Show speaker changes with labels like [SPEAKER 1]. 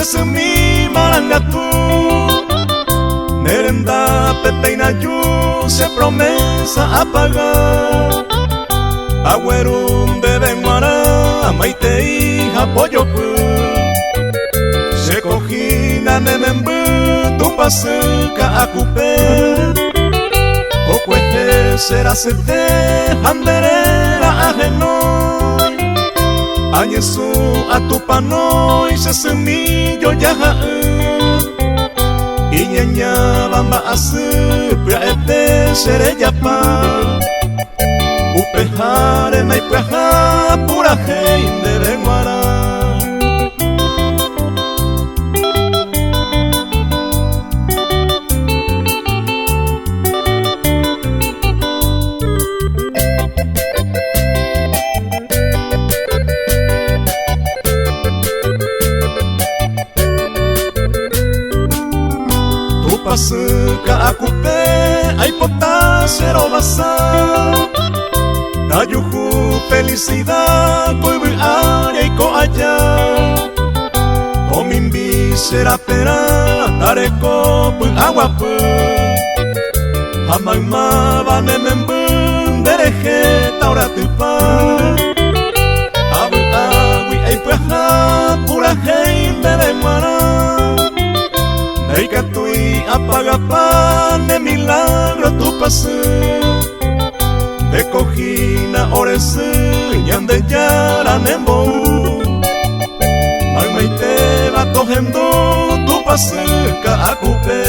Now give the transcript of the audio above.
[SPEAKER 1] sesemi marangatu merenda pepeina yu se promesa a pagar agüerum de benguara amaite hija pollo se cojina nemembu tu pasuka akupe ocueje será sete handerera ajenoi añesu a tu panoi se semillo yaha iñeña bamba asu pia ete serella pa upejare maipeja pura gente de guara. Pasuka akupe ay potasero basa tayuhu felicidad koibu área y ko allá komimbi será pera tareko pu agua pu hamaima vanemembu dereje taura tupa abu agui ay puja pura gente de mara Neikatui apaga pan de milagro tu pase de cojina orese ñande yara nembo Almaite va cogiendo tu pase ka akupe